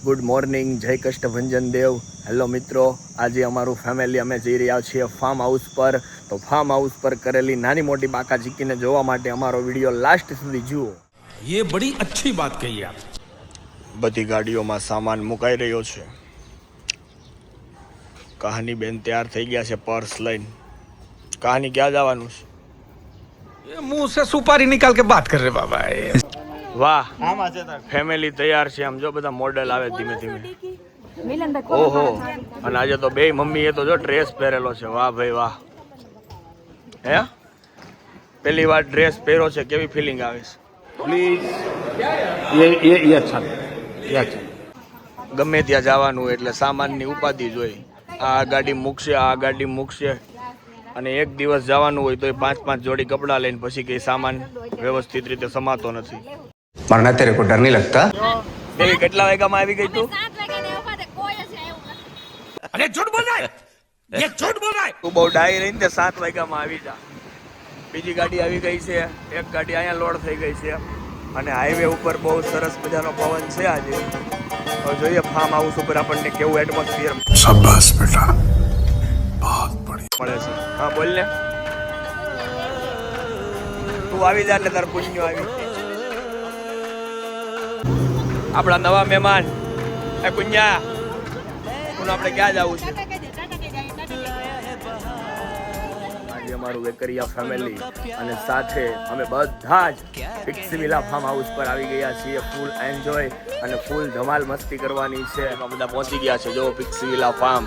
Good morning, જય Kashtabhanjan Dev. Hello મિત્રો, આજે અમારું ફેમિલી અમે જઈ રહ્યા છીએ ફાર્મ હાઉસ પર. તો ફાર્મ હાઉસ પર કરેલી નાની મોટી બાકા ચીકીને જોવા માટે અમારો વિડીયો લાસ્ટ સુધી જુઓ. ये बड़ी अच्छी बात कही आप. બધી ગાડીઓમાં સામાન મુકાઈ રહ્યો છે. કહાની બેન તૈયાર થઈ ગયા છે પર્સ લઈને. કહાની ક્યાં જવાનું છે? ये मुंह से सुपारी निकाल के बात कर रहे बाबा. વાહ, ફેમિલી તૈયાર છે. આમ જો બધા મોડેલ આવે ધીમે ધીમે. ઓહો, અને આજે તો બે મમ્મીએ તો જો ડ્રેસ પહેરેલો છે. વાહ ભાઈ વાહ. હે, પહેલી વાર ડ્રેસ પહેર્યો છે, કેવી ફિલિંગ આવે છે? प्लीज ये अच्छा ये अच्छा. ગમે ત્યાં જવાનું એટલે સામાનની ઉપાધિ જોઈ. આ ગાડી મૂકશે, આ ગાડી મૂકશે, અને એક દિવસ જવાનું હોય તો 5-5 જોડી કપડાં લઈને પછી કઈ સામાન વ્યવસ્થિત રીતે સમાતો નથી. मरना तेरे को डर नहीं लगता? દેવી કેટલા વાગ્યામાં આવી ગઈ તું? अरे झूठ बोल रहा है, ये झूठ बोल रहा है. તું બહુ ડાઈ રહીને તે 7 વાગ્યામાં આવી જા. બીજી ગાડી આવી ગઈ છે, એક ગાડી અહીંયા લોડ થઈ ગઈ છે, અને હાઈવે ઉપર બહુ સરસ મજાનો પવન છે આજે. હવે જોઈએ ફાર્મ હાઉસ ઉપર આપણને કેવું એટમોસ્ફિયર शाबाश बेटा, बहुत बढ़िया. મળે છે. હા બોલ ને, તું આવી જા એટલે તાર પુણ્યો આવી. આપણા નવા મહેમાન એ કુંજા, તું આપણે ક્યાં જવું છે? આજે અમારું વેકરિયા ફેમિલી અને સાથે અમે બધા જ પિક્સી વિલા ફાર્મ હાઉસ પર આવી ગયા છીએ. ફૂલ એન્જોય અને ફૂલ ધમાલ મસ્તી કરવાની છે. એમાં બધા પહોંચી ગયા છે. જો પિક્સી વિલા ફાર્મ,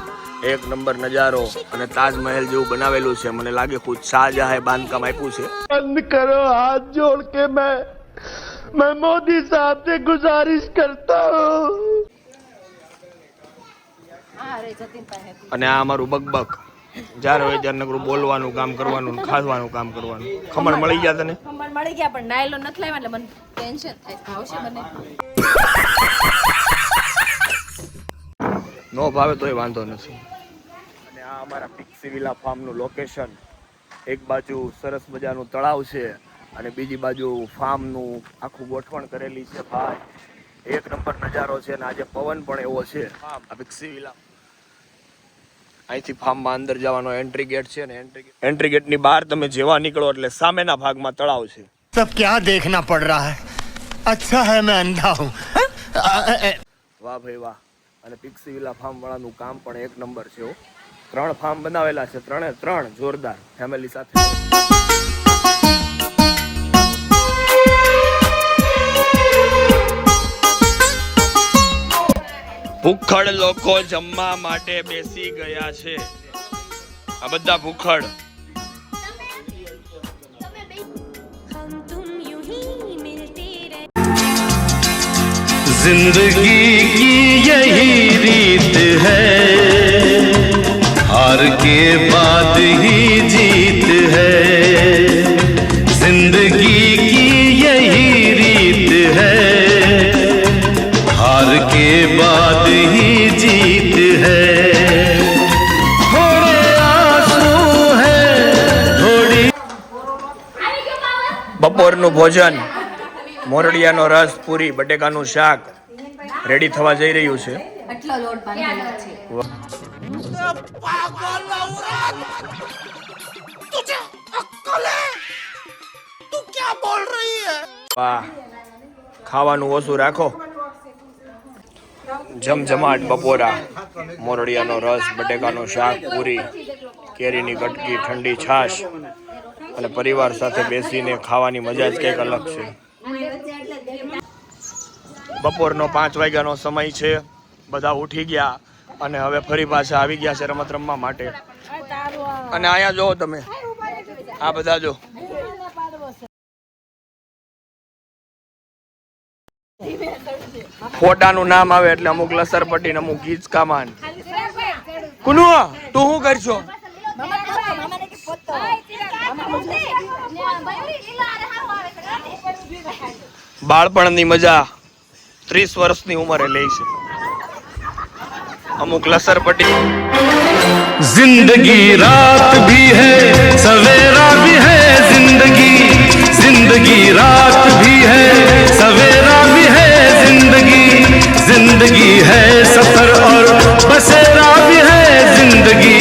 એક નંબર નજારો, અને તાજમહેલ જેવું બનાવેલું છે. મને લાગે ખુદ શાહજહાએ બાંધકામ આપ્યું છે. बंद करो हाथ जोड़ के मैं मोदी साहब से गुजारिश करता हूँ. અને આ અમારું બકબક, જ્યારે હોય ત્યારે નકરું બોલવાનું કામ કરવાનું, ખાવાનું કામ કરવાનું. ખમણ મળી ગયા તને? ખમણ મળી ગયા, પણ નાયલો નથી લાવ્યા એટલે મને ટેન્શન થાય. ભાવશે બને? નો ભાવે તોય વાંધો નથી. અને આ અમારા પિક્સી વિલા ફાર્મનું લોકેશન. એક બાજુ સરસ મજાનું તળાવ છે અને બીજી બાજુ ફાર્મનું આખું ગોઠવણ કરેલી છે. ભાઈ એક નંબર નજારો છે, અને આજે પવન પણ એવો છે. આ પિક્સી વિલા, અહીંથી ફાર્મમાં અંદર જવાનો એન્ટ્રી ગેટ છે, ને એન્ટ્રી ગેટની બહાર તમે જેવા નીકળો એટલે સામેના ભાગમાં તળાવ છે. सब क्या देखना पड़ रहा है? अच्छा है मैं अंधा हूँ. વાહ ભાઈ વાહ. અને પિક્સી વિલા ફાર્મ વાળાનું કામ પણ એક નંબર છે. 3 ફાર્મ બનાવેલા છે, 3 જોરદાર ફેમિલી સાથે. ભૂખડ લોકો જમવા માટે બેસી ગયા છે. આ બધા ભૂખડ. जिंदगी की यही रीत है, हार के बाद ही जीत है. जिंदगी की यही રીત है, हार के बाद ही जीत है. थोड़े आंसू है थोड़ी. બપોરનું ભોજન, મોરડિયાનો રસ, પૂરી, બટેકાનું શાક રેડી થવા જઈ રહ્યું છે. આટલો લોટ બાંધેલો છે. વાહ, ખાવાનું ઓછું રાખો. જમજમાટ બપોરા, મોરડિયાનો રસ, બટેકાનું શાક, પૂરી, કેરીની કટકી, ઠંડી છાશ, અને પરિવાર સાથે બેસીને ખાવાની મજા જ કંઈક અલગ છે. બપોરનો 5 વાગ્યાનો સમય છે. બધા ઉઠી ગયા અને હવે ફરી પાછા આવી ગયા છે રમત રમવા માટે. અને અહીંયા જો તમે, આ બધા જો, ફોટાનું નામ આવે એટલે અમુક લસરપટ્ટી ને અમુક ગીચકામાન. કુનુ, તું શું કરશો? બાળપણની મજા 30 વર્ષની ઉંમરે લે છે. અમુક લસરપટ્ટી. जिंदगी रात भी है सवेरा भी है, जिंदगी रात भी है सवेरा भी है, जिंदगी जिंदगी है सफर और बसेरा भी है जिंदगी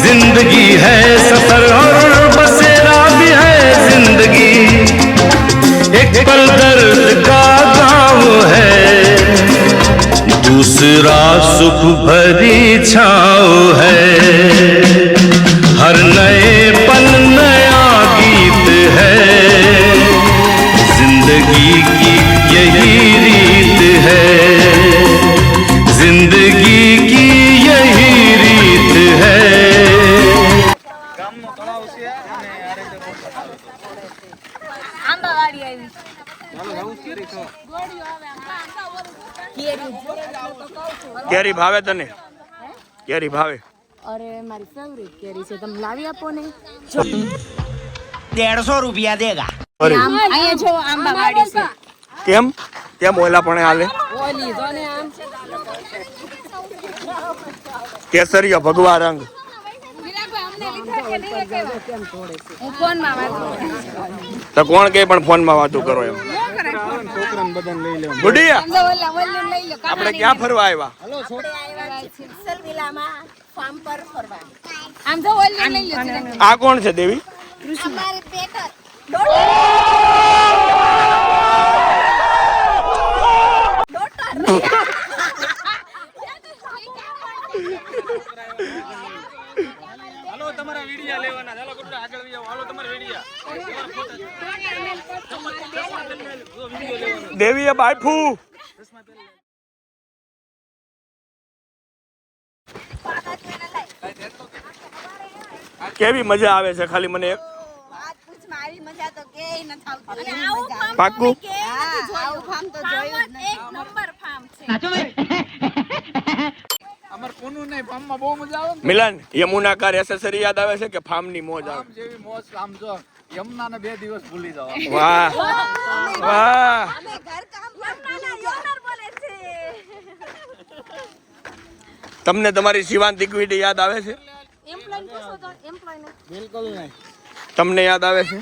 जिंदगी है सफर और बसेरा भी है जिंदगी एक पल दर्द का गाँव है दूसरा सुख भरी छाँव है हर नए पल नया गीत है जिंदगी की यही रीत है जिंदगी की यही रीत है આંબાવાડી આવી કેરી ભાવે તને? કેરી ભાવે? અરે મારી ફેવરિટ કેરી છે, તમે લાવી આપો ને. 150 रुपया देगा। અહીંયા જો આંબાવાડી છે. કેમ કેમ ઓલા પણ હાલે? ઓલી જો ને આમ કેસરીયો ભગવા રંગ. હું ફોનમાં વાત તો કોણ કે પણ ફોનમાં વાતું કરો એમ? ગુડિયા આપણે ક્યાં ફરવા આવ્યા? ફાર્મ પર ફરવા. આમ જો ઓલી લઈ લો. આ કોણ છે દેવી? અમારે પેટર દેવીએ બાયફુ કેવી મજા આવે છે? ખાલી મને એક પાક્કું મિલન યમુનાકાર એસેસરી યાદ આવે છે કે ફાર્મ ની મોજ આવે? જેવી મોજ આમ જો યમુના ને 2 દિવસ ભૂલી જાવ. વાહ વાહ તમને તમારી શિવાંત ઇક્વિટી યાદ આવે છે? બિલકુલ નહીં. તમને યાદ આવે છે?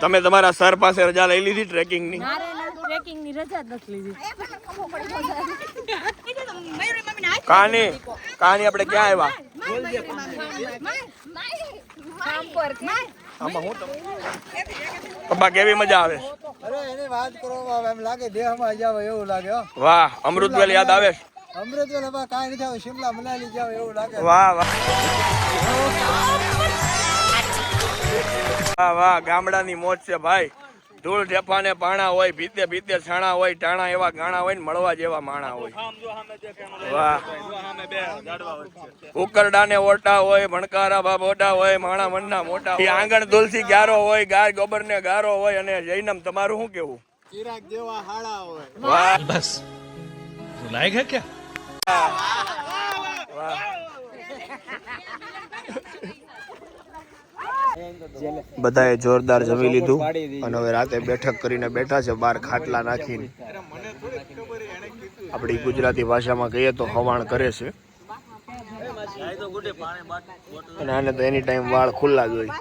તમે તમારા સર પાસે રજા લઈ લીધી ટ્રેકિંગ ની? ટ્રેકિંગની રજા જ નથી લીધી. કહાની આપણે ક્યાં આવ્યા? આમાં હું પપ્પા કેવી મજા આવે? અરે એની વાત કરો એમ લાગે દેહમાં જાવ એવું લાગે હો. વાહ અમૃતવેલ યાદ આવે? અમૃતવેલ હવે કાંઈ નથી આવે, શિમલા મનાલી જાવ એવું લાગે. વાહ વાહ વાહ વાહ ગામડાની મોજ છે ભાઈ. ધૂળ ઢેફા ને પાણા હોય, ભીતે ભીતે છાણા હોય, ટાણા એવા ગાણા હોય ને મળવા જેવા માણા હોય. વાહ ઉકરડા ને ઓટા હોય, ભણકારા બાબોટા હોય, માણા મનના મોટા હોય, આંગણ તુલસી ગ્યારો હોય, ગાય ગોબર ને ગારો હોય અને જૈનમ તમારું શું કેવું? ચિરાગ જેવા હાડા હોય. વાહ बस रुलाएगा क्या? બધાએ જોરદાર જમી લીધું અને હવે રાતે બેઠક કરીને બેઠા છે બહાર ખાટલા નાખીને. આપણી ગુજરાતી ભાષામાં કહીએ તો હવાણ કરે છે. અને આને તો એની ટાઈમ વાળ ખુલ્લા જ હોય.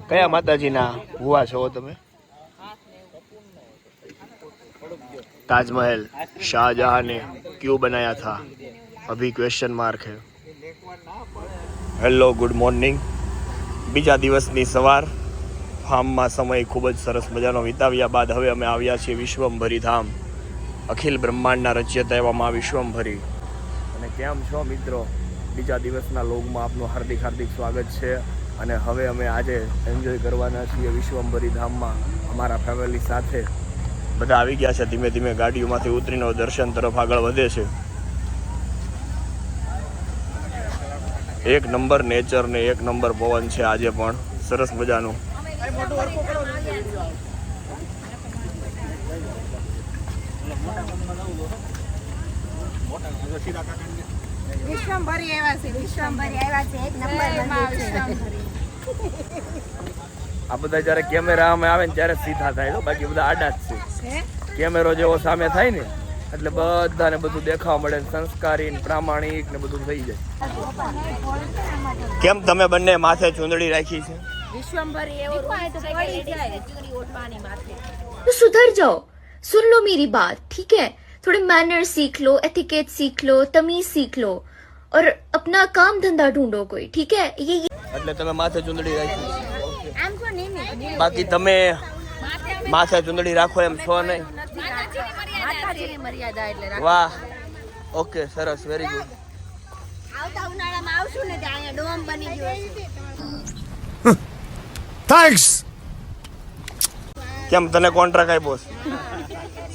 કયા માતાજીના ભુવા છો તમે? ताजमहल शाहजहां ने क्यों बनाया था? अभी क्वेश्चन मार्क है. Hello good morning. બીજા દિવસની સવાર ફાર્મમાં સમય ખૂબ જ સરસ મજાનો વિતાવ્યા બાદ હવે અમે આવ્યા છીએ વિશ્વમભરી ધામ. અખિલ બ્રહ્માંડના રચયતા એવા માં વિશ્વમભરી. અને કેમ છો મિત્રો? બીજા દિવસના લોગમાં આપનું હાર્દિક હાર્દિક સ્વાગત છે. અને હવે અમે આજે એન્જોય કરવાના છીએ વિશ્વમભરી ધામમાં અમારા ફેમિલી સાથે. બધા આવી ગયા છે, ધીમે ધીમે ગાડીઓમાંથી ઉતરીને દર્શન તરફ આગળ વધે છે. એક નંબર નેચર ને એક નંબર પવન છે આજે પણ સરસ મજાનું. વિશ્વમભરી આવ્યા છે, વિશ્વમભરી આવ્યા છે, એક નંબર. આ બધા જયારે કેમેરામાં આવે ને ત્યારે સીધા થાય તો, બાકી બધા આડા જ છે. કેમેરો જેવો સામે થાય ને એટલે બધાને બધું દેખાવા મળે, સંસ્કારી પ્રામાણિક ને બધું થઈ જાય. કેમ તમે બંને માથે ચૂંદડી રાખી છે? વિશ્વમભરી એવો રૂલ્સ છે કે લેડીઝને ચૂંદડી ઓઢવાની માથે. तो सुधर जाओ, सुन लो मेरी बात, ठीक है? थोड़े मैनर्स सीख लो, एथिकेट सीख लो, तमीज सीख लो और अपना काम धंधा ढूंढो कोई, ठीक है? ये એટલે તમે માથે ચૂંદડી રાખી. બાકી તમે માથે ચૂંદડી રાખો એમ છો નહીં. માતાજીની મર્યાદા એટલે રાખો. વાહ, ઓકે, સરસ, વેરી ગુડ. આવતા ઉનાળામાં આવશું ને ત્યાં અહીંયા ડોમ બની ગયો છે. थैंक्स. કેમ તને કોન્ટ્રાક્ટ આપ્યો છે?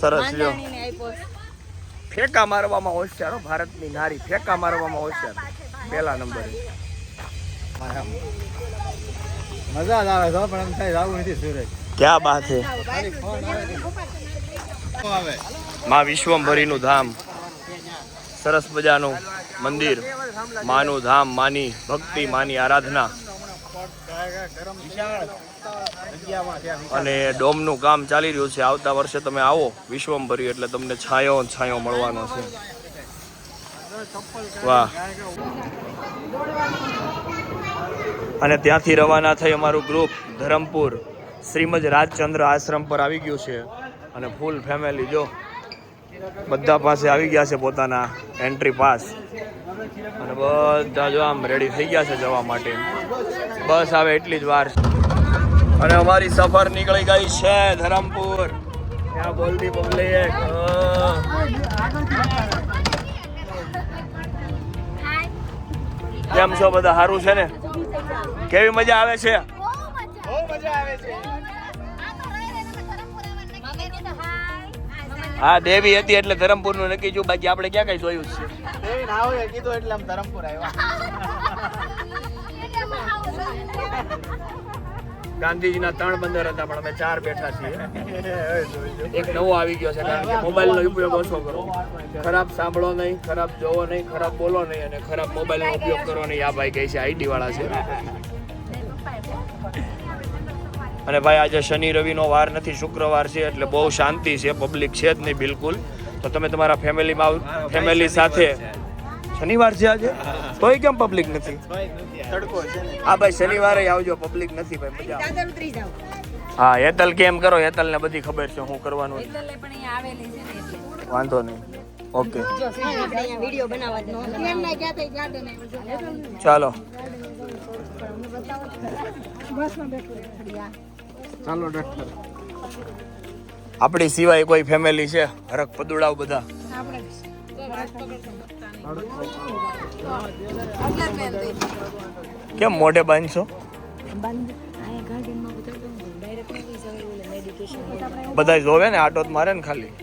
સરસ લ્યો. માંડાણીને આપ્યો છે. ફેંકા મારવામાં હોશિયાર હો, ભારતની નારી ફેંકા મારવામાં હોશિયાર, પહેલા નંબરે. મજા જ આવે છે પણ એમ થાય જવું નથી સુરત. ક્યાં બાત છે. માં વિશ્વંભરીનું ધામ, સરસ મજાનું મંદિર, માનું ધામ, માની ભક્તિ, માની આરાધના અને ડોમનું કામ ચાલી રહ્યું છે. આવતા વર્ષે તમે આવો વિશ્વંભરી એટલે તમને છાંયો છાંયો મળવાનો છે. વાહ. અને ત્યાંથી રવાના થઈ અમારું ગ્રુપ ધરમપુર શ્રીમદ રાજચંદ્ર આશ્રમ પર આવી ગયું છે અને ફૂલ ફેમિલી જો બધા પાસે આવી ગયા છે પોતાના એન્ટ્રી પાસ અને બધા જો આમ રેડી થઈ ગયા છે જવા માટે. બસ આવે એટલી જ વાર છે અને અમારી સફર નીકળી ગઈ છે ધરમપુર. ત્યાં બોલતી પબ્લિક. કેમ છો બધા? સારું છે ને? કેવી મજા આવે છે? હા, દેવી હતી એટલે ધરમપુર નું નક્કી છું, બાકી આપણે ક્યાં કઈ જોયું છે. કીધું એટલે આમ ધરમપુર આવ્યા. ગાંધીજીના 3 બંદર હતા પણ અમે 4 બેઠા છીએ. એક નવો આવી ગયો છે કારણ કે મોબાઈલ નો ઉપયોગ ઓછો કરો, ખરાબ સાંભળો નહીં, ખરાબ જોવો નહીં, ખરાબ બોલો નહીં અને ખરાબ મોબાઈલ નો ઉપયોગ કરો નહીં. આ ભાઈ કહે છે આઈટી વાળા છે. અને ભાઈ આજે શનિ રવિનો વાર નથી, શુક્રવાર છે એટલે બહુ શાંતિ છે, પબ્લિક છે જ નહીં બિલકુલ. તો તમે તમારા ફેમિલી સાથે. શનિવાર છે આજે તોય કેમ પબ્લિક નથી? હા ભાઈ, શનિવારે આવજો, પબ્લિક નથી ભાઈ, મજા આવે. દાદર ઉતરી જાવ. હા, હેતલ કેમ કરો, હેતલ ને બધી ખબર છે શું કરવાનું છે. એટલે પણ અહીંયા આવેલી છે ને એટલે. વાંધો નહીં, ઓકે જો આપણે અહીંયા વિડિયો બનાવવા જ ન કેમ ના ક્યાં થઈ ગાર્ડન ચાલો. ચાલો ડોક્ટર. આપણી સિવાય કોઈ ફેમિલી છે? હરક પદુડાવ બધા. કેમ મોઢે બાંધશો? બધા જોવે ને, આટો જ મારે ને ખાલી.